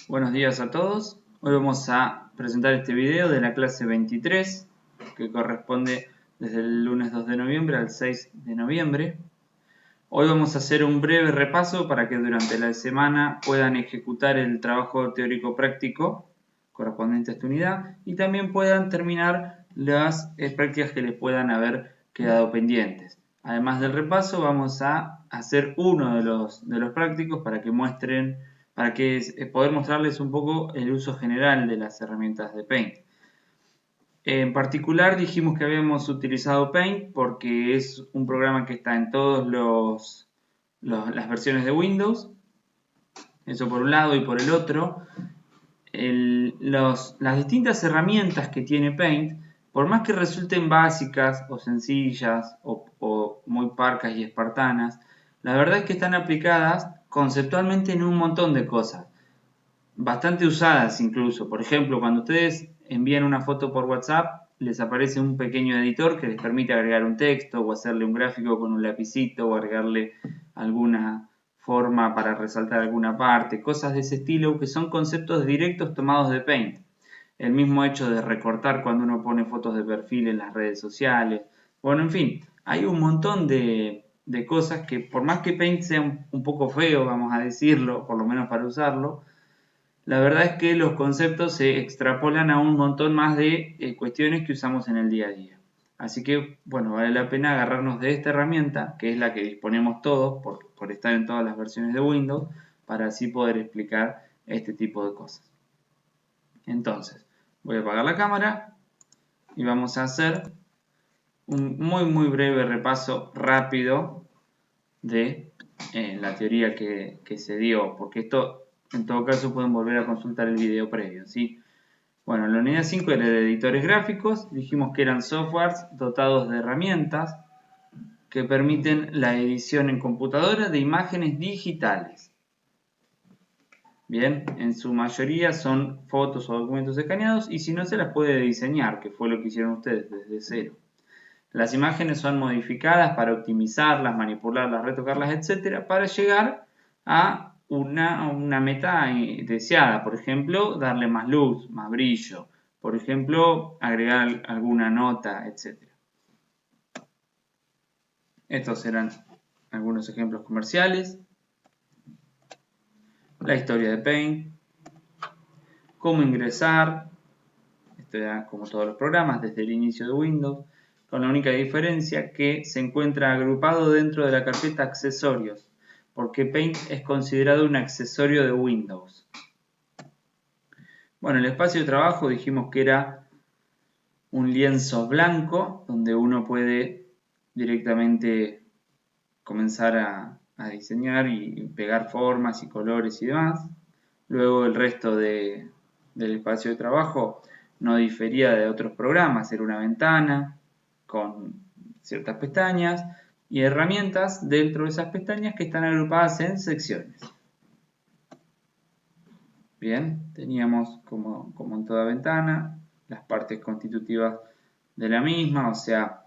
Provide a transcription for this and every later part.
Buenos días a todos. Hoy vamos a presentar este video de la clase 23, que corresponde desde el lunes 2 de noviembre al 6 de noviembre. Hoy vamos a hacer un breve repaso para que durante la semana puedan ejecutar el trabajo teórico práctico correspondiente a esta unidad y también puedan terminar las prácticas que les puedan haber quedado pendientes. Además del repaso, vamos a hacer uno de los prácticos para que muestren, para que poder mostrarles un poco el uso general de las herramientas de Paint. En particular dijimos que habíamos utilizado Paint porque es un programa que está en todas las versiones de Windows. Eso por un lado, y por el otro, las distintas herramientas que tiene Paint, por más que resulten básicas o sencillas o muy parcas y espartanas, la verdad es que están aplicadas conceptualmente en un montón de cosas, bastante usadas incluso. Por ejemplo, cuando ustedes envían una foto por WhatsApp, les aparece un pequeño editor que les permite agregar un texto o hacerle un gráfico con un lapicito o agregarle alguna forma para resaltar alguna parte, cosas de ese estilo que son conceptos directos tomados de Paint. El mismo hecho de recortar cuando uno pone fotos de perfil en las redes sociales. Bueno, en fin, hay un montón de cosas que por más que Paint sea un poco feo, vamos a decirlo, por lo menos para usarlo, la verdad es que los conceptos se extrapolan a un montón más de cuestiones que usamos en el día a día. Así que, bueno, vale la pena agarrarnos de esta herramienta, que es la que disponemos todos por estar en todas las versiones de Windows, para así poder explicar este tipo de cosas. Entonces, voy a apagar la cámara y vamos a hacer un muy breve repaso rápido de la teoría que se dio, porque esto en todo caso pueden volver a consultar el video previo, ¿sí? Bueno, la unidad 5 era de editores gráficos, dijimos que eran softwares dotados de herramientas que permiten la edición en computadora de imágenes digitales. Bien, en su mayoría son fotos o documentos escaneados y si no se las puede diseñar, que fue lo que hicieron ustedes desde cero. Las imágenes son modificadas para optimizarlas, manipularlas, retocarlas, etc. para llegar a una meta deseada. Por ejemplo, darle más luz, más brillo. Por ejemplo, agregar alguna nota, etc. Estos eran algunos ejemplos comerciales. La historia de Paint. Cómo ingresar. Esto era como todos los programas desde el inicio de Windows, con la única diferencia que se encuentra agrupado dentro de la carpeta accesorios, porque Paint es considerado un accesorio de Windows. Bueno, el espacio de trabajo dijimos que era un lienzo blanco donde uno puede directamente comenzar a diseñar y pegar formas y colores y demás. Luego el resto del espacio de trabajo no difería de otros programas, era una ventana con ciertas pestañas y herramientas dentro de esas pestañas que están agrupadas en secciones. Bien, teníamos como en toda ventana las partes constitutivas de la misma, o sea,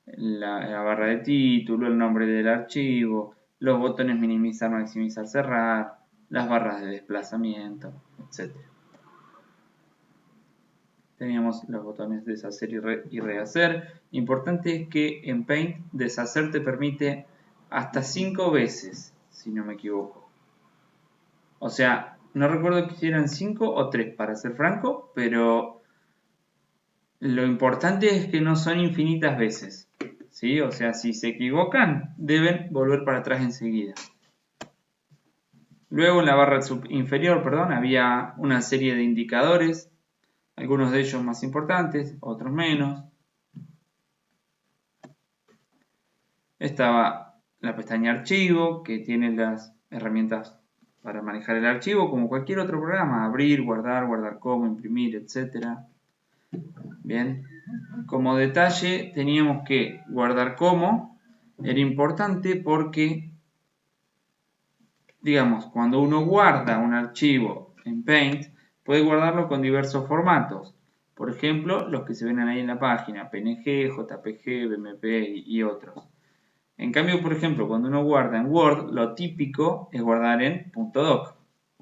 la barra de título, el nombre del archivo, los botones minimizar, maximizar, cerrar, las barras de desplazamiento, etc. Teníamos los botones deshacer y rehacer. Importante es que en Paint deshacer te permite hasta 5 veces, si no me equivoco. O sea, no recuerdo si eran 5 o 3 para ser franco, pero lo importante es que no son infinitas veces, ¿sí? O sea, si se equivocan, deben volver para atrás enseguida. Luego en la barra inferior, había una serie de indicadores, algunos de ellos más importantes, otros menos. Estaba la pestaña archivo, que tiene las herramientas para manejar el archivo, como cualquier otro programa, abrir, guardar como, imprimir, etc. Bien, como detalle teníamos que guardar como, era importante porque, digamos, cuando uno guarda un archivo en Paint, puede guardarlo con diversos formatos. Por ejemplo, los que se ven ahí en la página, PNG, JPG, BMP y otros. En cambio, por ejemplo, cuando uno guarda en Word, lo típico es guardar en .doc.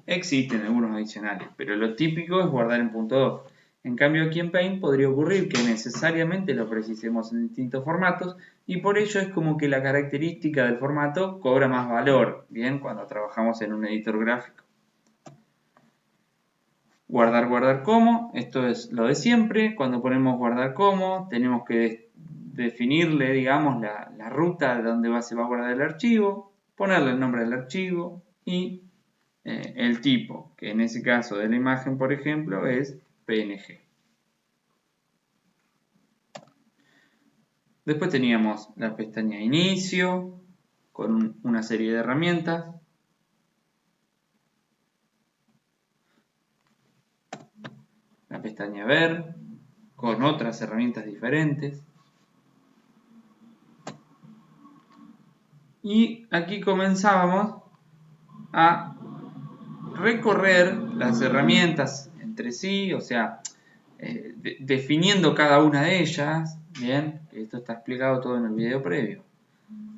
Existen algunos adicionales, pero lo típico es guardar en .doc. En cambio aquí en Paint podría ocurrir que necesariamente lo precisemos en distintos formatos y por ello es como que la característica del formato cobra más valor, bien, cuando trabajamos en un editor gráfico. Guardar, guardar como, esto es lo de siempre. Cuando ponemos guardar como, tenemos que definirle, digamos, la ruta de donde se va a guardar el archivo, ponerle el nombre del archivo y el tipo, que en ese caso de la imagen, por ejemplo, es PNG. Después teníamos la pestaña Inicio, con una serie de herramientas. La pestaña Ver, con otras herramientas diferentes. Y aquí comenzábamos a recorrer las herramientas entre sí, o sea, definiendo cada una de ellas. Bien, esto está explicado todo en el video previo.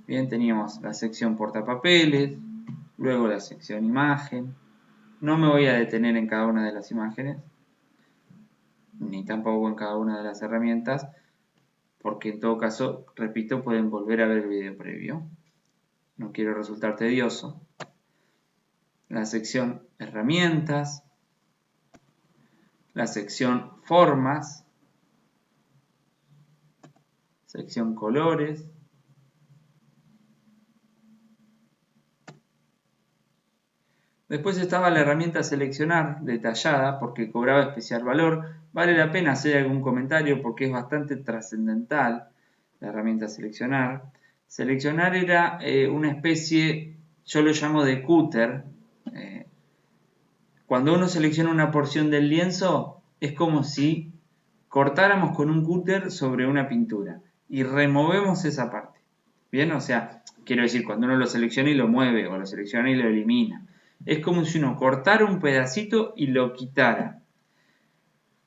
Bien, teníamos la sección portapapeles, luego la sección imagen. No me voy a detener en cada una de las imágenes, ni tampoco en cada una de las herramientas, porque en todo caso, repito, pueden volver a ver el video previo. No quiero resultar tedioso. La sección herramientas, la sección formas, sección colores, después estaba la herramienta seleccionar detallada porque cobraba especial valor. Vale la pena hacer algún comentario porque es bastante trascendental la herramienta seleccionar. Seleccionar era una especie, yo lo llamo de cúter. Cuando uno selecciona una porción del lienzo es como si cortáramos con un cúter sobre una pintura y removemos esa parte. Bien, o sea, quiero decir, cuando uno lo selecciona y lo mueve o lo selecciona y lo elimina. Es como si uno cortara un pedacito y lo quitara.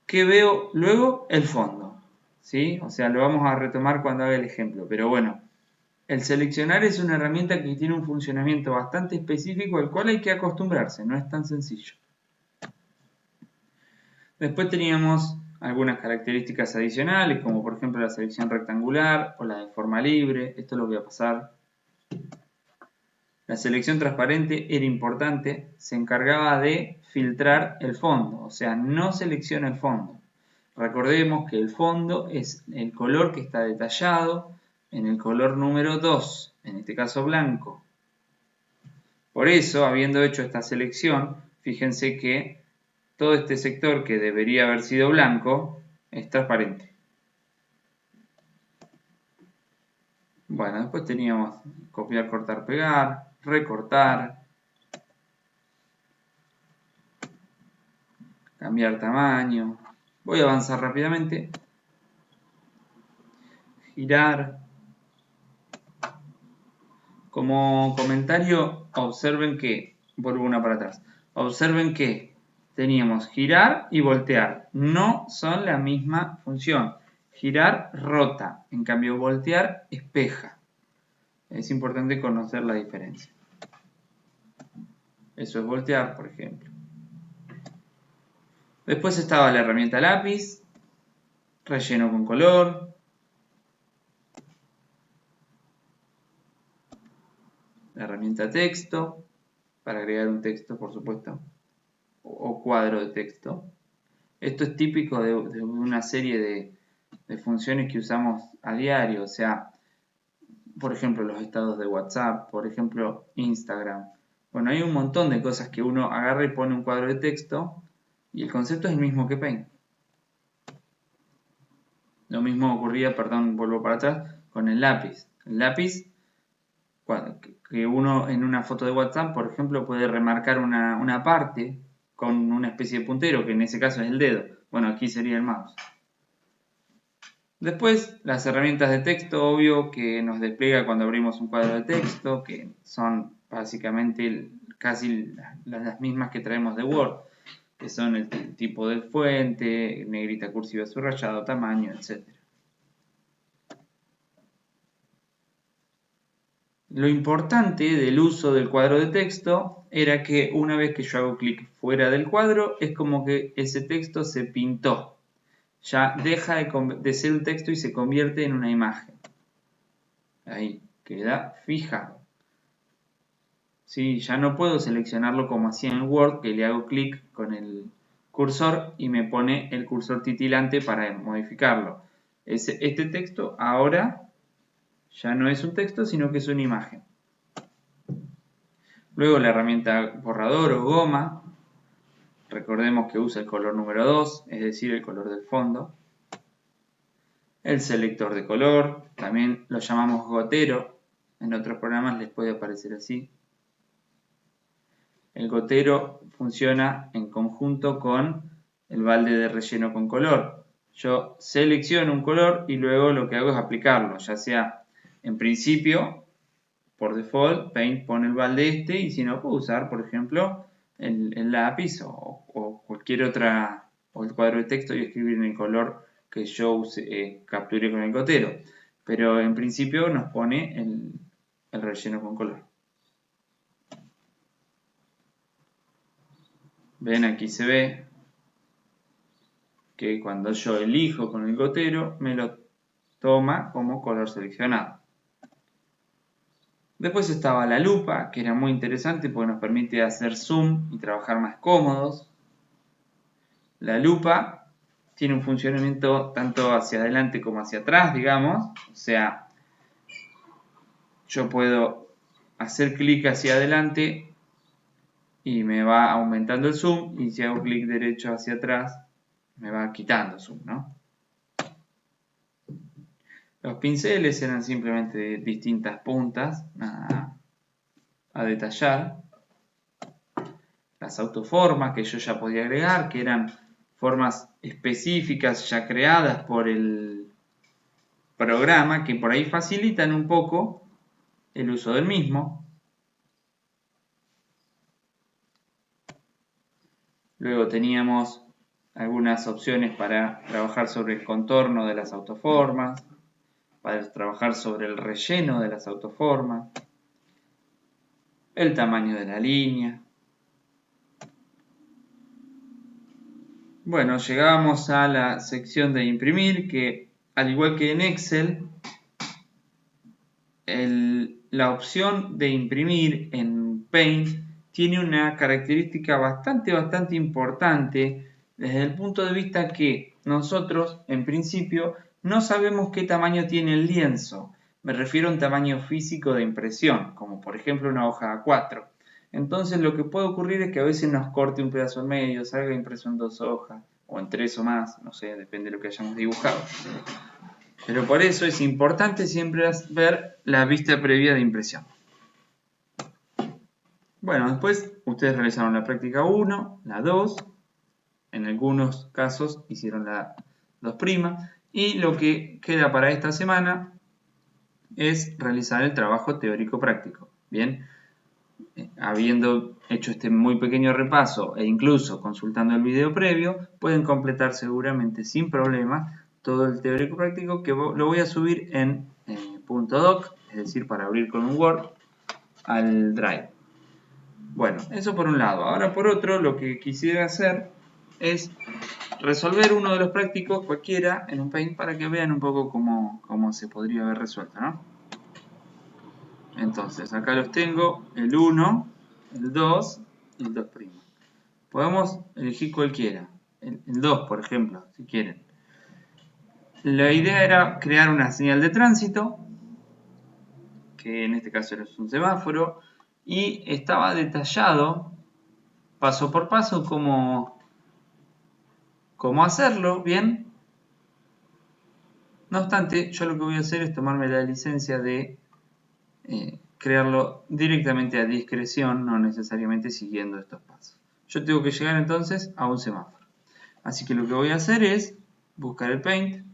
¿Qué veo luego? El fondo. ¿Sí? O sea, lo vamos a retomar cuando haga el ejemplo. Pero bueno, el seleccionar es una herramienta que tiene un funcionamiento bastante específico al cual hay que acostumbrarse. No es tan sencillo. Después teníamos algunas características adicionales, como por ejemplo la selección rectangular o la de forma libre. Esto lo voy a pasar. La selección transparente era importante, se encargaba de filtrar el fondo, o sea, no selecciona el fondo. Recordemos que el fondo es el color que está detallado en el color número 2, en este caso blanco. Por eso, habiendo hecho esta selección, fíjense que todo este sector que debería haber sido blanco es transparente. Bueno, después teníamos copiar, cortar, pegar, recortar, cambiar tamaño. Voy a avanzar rápidamente. Girar. Como comentario, observen que, vuelvo una para atrás, observen que teníamos girar y voltear. No son la misma función. Girar rota, en cambio voltear espeja. Es importante conocer la diferencia. Eso es voltear, por ejemplo. Después estaba la herramienta lápiz, relleno con color, la herramienta texto, para agregar un texto, por supuesto, o cuadro de texto. Esto es típico de una serie de funciones que usamos a diario, o sea, por ejemplo, los estados de WhatsApp, por ejemplo, Instagram. Bueno, hay un montón de cosas que uno agarra y pone un cuadro de texto y el concepto es el mismo que Paint. Lo mismo ocurría, perdón, vuelvo para atrás, con el lápiz. El lápiz, que uno en una foto de WhatsApp, por ejemplo, puede remarcar una parte con una especie de puntero, que en ese caso es el dedo. Bueno, aquí sería el mouse. Después, las herramientas de texto, obvio, que nos despliega cuando abrimos un cuadro de texto, que son básicamente casi las mismas que traemos de Word, que son el tipo de fuente, negrita, cursiva, subrayado, tamaño, etc. Lo importante del uso del cuadro de texto era que una vez que yo hago clic fuera del cuadro, es como que ese texto se pintó. Ya deja de ser un texto y se convierte en una imagen. Ahí, queda fijado. ¿Sí? Ya no puedo seleccionarlo como hacía en Word, que le hago clic con el cursor y me pone el cursor titilante para modificarlo. Este texto ahora ya no es un texto, sino que es una imagen. Luego la herramienta borrador o goma, recordemos que usa el color número 2, es decir, el color del fondo. El selector de color, también lo llamamos gotero, en otros programas les puede aparecer así. El gotero funciona en conjunto con el balde de relleno con color. Yo selecciono un color y luego lo que hago es aplicarlo, ya sea en principio, por default, Paint pone el balde este y si no puedo usar, por ejemplo, el lápiz o cualquier otra, o el cuadro de texto y escribir en el color que yo capture con el gotero. Pero en principio nos pone el relleno con color. Ven, aquí se ve que cuando yo elijo con el gotero me lo toma como color seleccionado. Después estaba la lupa, que era muy interesante porque nos permite hacer zoom y trabajar más cómodos. La lupa tiene un funcionamiento tanto hacia adelante como hacia atrás, digamos. O sea, yo puedo hacer clic hacia adelante y me va aumentando el zoom, y si hago clic derecho hacia atrás me va quitando zoom, ¿no? Los pinceles eran simplemente distintas puntas a detallar. Las autoformas que yo ya podía agregar, que eran formas específicas ya creadas por el programa, que por ahí facilitan un poco el uso del mismo. Luego teníamos algunas opciones para trabajar sobre el contorno de las autoformas, para trabajar sobre el relleno de las autoformas, el tamaño de la línea. Bueno, llegábamos a la sección de imprimir, que al igual que en Excel, la opción de imprimir en Paint tiene una característica bastante importante desde el punto de vista que nosotros, en principio, no sabemos qué tamaño tiene el lienzo. Me refiero a un tamaño físico de impresión, como por ejemplo una hoja A4. Entonces lo que puede ocurrir es que a veces nos corte un pedazo en medio, salga impreso en 2 hojas, o en 3 o más, no sé, depende de lo que hayamos dibujado. Pero por eso es importante siempre ver la vista previa de impresión. Bueno, después ustedes realizaron la práctica 1, la 2, en algunos casos hicieron la 2', y lo que queda para esta semana es realizar el trabajo teórico práctico. Bien, habiendo hecho este muy pequeño repaso e incluso consultando el video previo, pueden completar seguramente sin problemas todo el teórico práctico, que lo voy a subir en .doc, es decir, para abrir con un Word, al Drive. Bueno, eso por un lado. Ahora por otro, lo que quisiera hacer es resolver uno de los prácticos, cualquiera, en un Paint, para que vean un poco cómo se podría haber resuelto, ¿no? Entonces, acá los tengo, el 1, el 2 y el 2'. Podemos elegir cualquiera, el 2, por ejemplo, si quieren. La idea era crear una señal de tránsito, que en este caso es un semáforo, y estaba detallado paso por paso cómo hacerlo, ¿bien? No obstante, yo lo que voy a hacer es tomarme la licencia de crearlo directamente a discreción, no necesariamente siguiendo estos pasos. Yo tengo que llegar entonces a un semáforo. Así que lo que voy a hacer es buscar el Paint.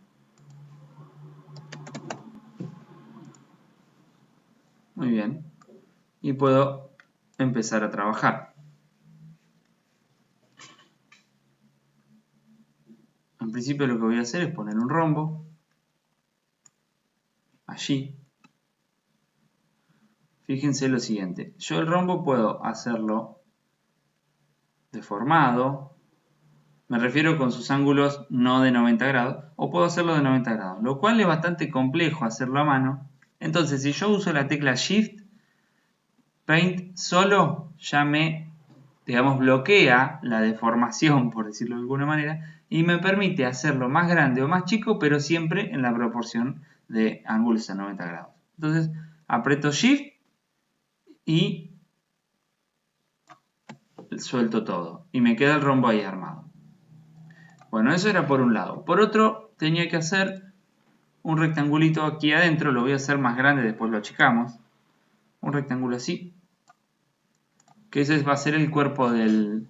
Muy bien. Y puedo empezar a trabajar. En principio lo que voy a hacer es poner un rombo allí. fíjense lo siguiente. Yo el rombo puedo hacerlo deformado, me refiero con sus ángulos no de 90 grados, o puedo hacerlo de 90 grados, lo cual es bastante complejo hacerlo a mano. Entonces, si yo uso la tecla Shift, Paint solo ya me, digamos, bloquea la deformación, por decirlo de alguna manera, y me permite hacerlo más grande o más chico, pero siempre en la proporción de ángulos a 90 grados. Entonces, aprieto Shift y suelto todo, y me queda el rombo ahí armado. Bueno, eso era por un lado. Por otro, tenía que hacer un rectangulito aquí adentro, lo voy a hacer más grande, después lo achicamos. Un rectángulo así, que ese va a ser el cuerpo del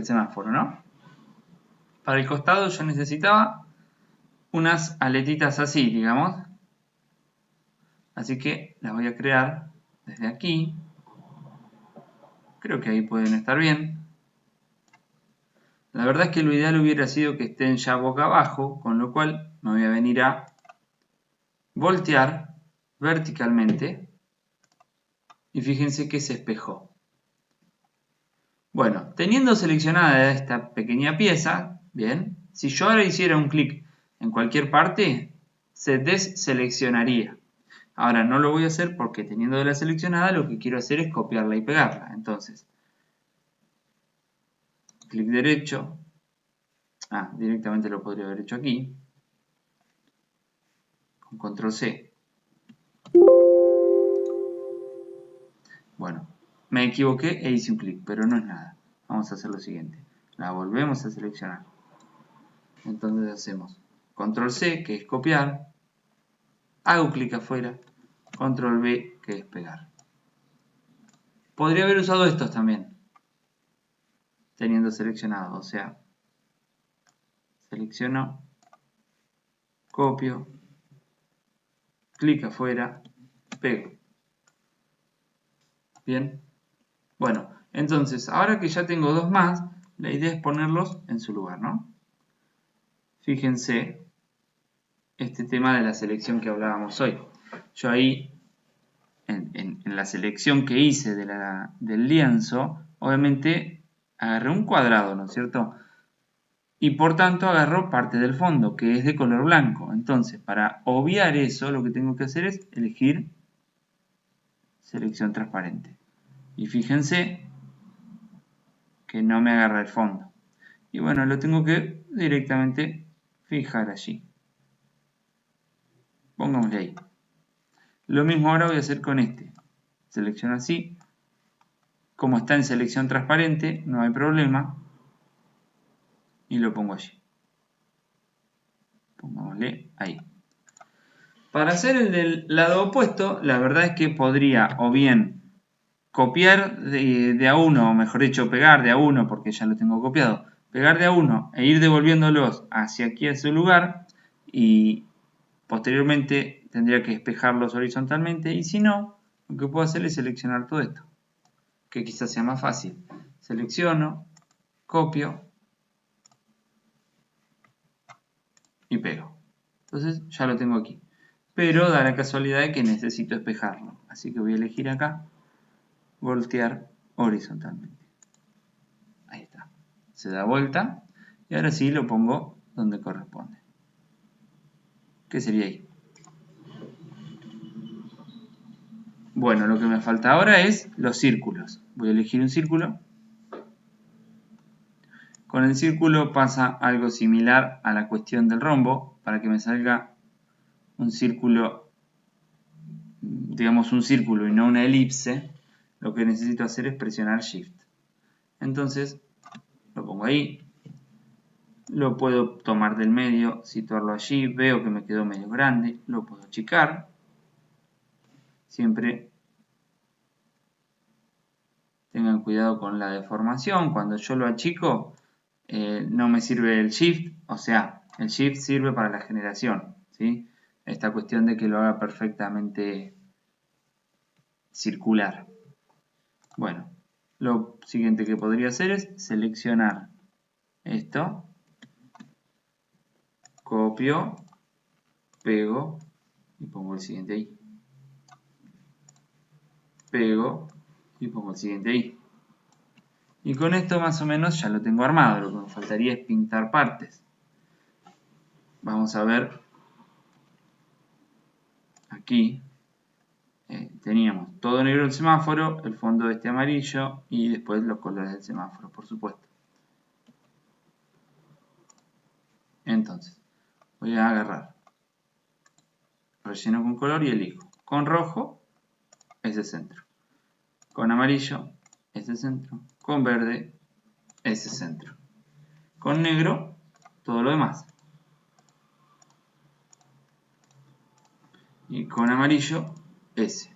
semáforo, ¿no? Para el costado yo necesitaba unas aletitas así, digamos. Así que las voy a crear desde aquí. Creo que ahí pueden estar bien. La verdad es que lo ideal hubiera sido que estén ya boca abajo, con lo cual me voy a venir a voltear verticalmente. Y fíjense que se espejó. Bueno, teniendo seleccionada esta pequeña pieza, bien, si yo ahora hiciera un clic en cualquier parte, se deseleccionaría. Ahora no lo voy a hacer porque teniéndola seleccionada lo que quiero hacer es copiarla y pegarla. Entonces, clic derecho. Directamente lo podría haber hecho aquí. Con control C. Bueno, me equivoqué e hice un clic, pero no es nada. Vamos a hacer lo siguiente. La volvemos a seleccionar. Entonces hacemos control C, que es copiar. Hago clic afuera. Control V, que es pegar. Podría haber usado estos también, teniendo seleccionado. O sea, selecciono, copio, clic afuera, pego. Bien. Bueno, entonces, ahora que ya tengo dos más, la idea es ponerlos en su lugar, ¿no? Fíjense este tema de la selección que hablábamos hoy. Yo ahí, en la selección que hice del lienzo, obviamente agarré un cuadrado, ¿no es cierto? Y por tanto agarro parte del fondo, que es de color blanco. Entonces, para obviar eso, lo que tengo que hacer es elegir selección transparente. Y fíjense que no me agarra el fondo. Y bueno, lo tengo que directamente fijar allí. Pongámosle ahí. Lo mismo ahora voy a hacer con este. Selecciono así. Como está en selección transparente, no hay problema. Y lo pongo allí. Pongámosle ahí. Para hacer el del lado opuesto, la verdad es que podría o bien copiar de a uno, o mejor dicho, pegar de a uno, porque ya lo tengo copiado, pegar de a uno e ir devolviéndolos hacia aquí, a su lugar, y posteriormente tendría que espejarlos horizontalmente, y si no, lo que puedo hacer es seleccionar todo esto, que quizás sea más fácil. Selecciono, copio y pego. Entonces ya lo tengo aquí. Pero da la casualidad de que necesito espejarlo. Así que voy a elegir acá, voltear horizontalmente. Ahí está. Se da vuelta y ahora sí lo pongo donde corresponde. ¿Qué sería ahí? Bueno, lo que me falta ahora es los círculos. Voy a elegir un círculo. Con el círculo pasa algo similar a la cuestión del rombo. Para que me salga un círculo, digamos un círculo y no una elipse, lo que necesito hacer es presionar Shift. Entonces, lo pongo ahí. Lo puedo tomar del medio, situarlo allí. Veo que me quedó medio grande. Lo puedo achicar. Siempre tengan cuidado con la deformación. Cuando yo lo achico, no me sirve el Shift. O sea, el Shift sirve para la generación, ¿sí? Esta cuestión de que lo haga perfectamente circular. Bueno, lo siguiente que podría hacer es seleccionar esto. Copio, pego y pongo el siguiente ahí. pego y pongo el siguiente ahí. Y con esto más o menos ya lo tengo armado. Lo que me faltaría es pintar partes. Vamos a ver aquí. Teníamos todo negro el semáforo, el fondo este amarillo y después los colores del semáforo, por supuesto. Entonces, voy a agarrar, relleno con color y elijo. Con rojo, ese centro. Con amarillo, ese centro. Con verde, ese centro. Con negro, todo lo demás. Y con amarillo, ese.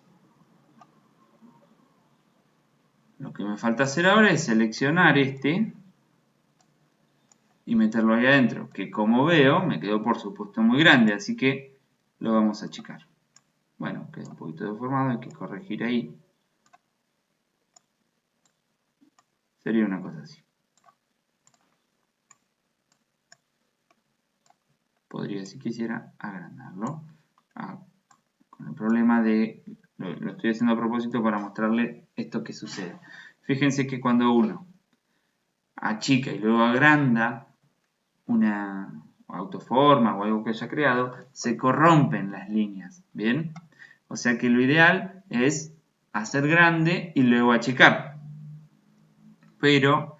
Lo que me falta hacer ahora es seleccionar este y meterlo ahí adentro, que como veo me quedó por supuesto muy grande, así que lo vamos a achicar. Bueno, queda un poquito deformado, hay que corregir ahí. Sería una cosa así. Podría, si quisiera, agrandarlo. Con el problema de... Lo estoy haciendo a propósito para mostrarle esto que sucede. Fíjense que cuando uno achica y luego agranda una autoforma o algo que haya creado, se corrompen las líneas, ¿bien? O sea que lo ideal es hacer grande y luego achicar. Pero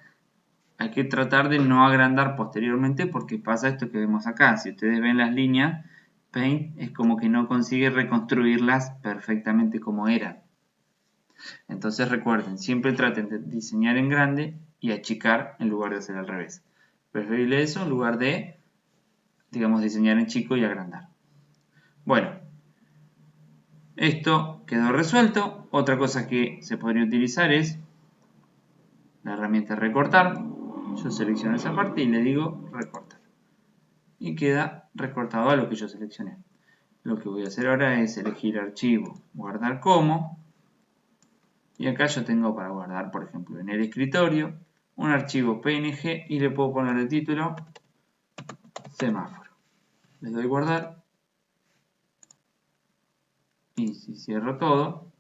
hay que tratar de no agrandar posteriormente porque pasa esto que vemos acá. Si ustedes ven las líneas, Paint es como que no consigue reconstruirlas perfectamente como eran. Entonces recuerden, siempre traten de diseñar en grande y achicar en lugar de hacer al revés. Preferible eso en lugar de, digamos, diseñar en chico y agrandar. Bueno, esto quedó resuelto. Otra cosa que se podría utilizar es la herramienta recortar. Yo selecciono esa parte y le digo recortar. Y queda recortado a lo que yo seleccioné. Lo que voy a hacer ahora es elegir archivo, guardar como. Y acá yo tengo para guardar, por ejemplo, en el escritorio, un archivo PNG y le puedo poner el título semáforo. Le doy guardar. Y si cierro todo,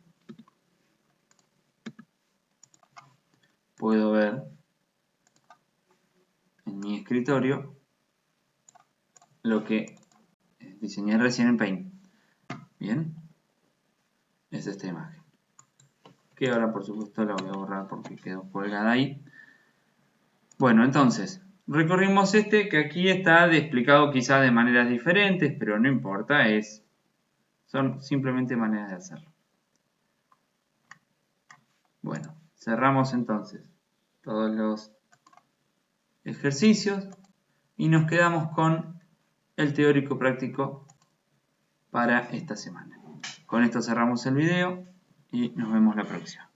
puedo ver en mi escritorio lo que diseñé recién en Paint. Bien, es esta imagen. Que ahora por supuesto la voy a borrar porque quedó colgada ahí. Bueno, entonces, recorrimos este que aquí está explicado quizás de maneras diferentes, pero no importa, son simplemente maneras de hacerlo. Bueno, cerramos entonces todos los ejercicios y nos quedamos con el teórico práctico para esta semana. Con esto cerramos el video y nos vemos la próxima.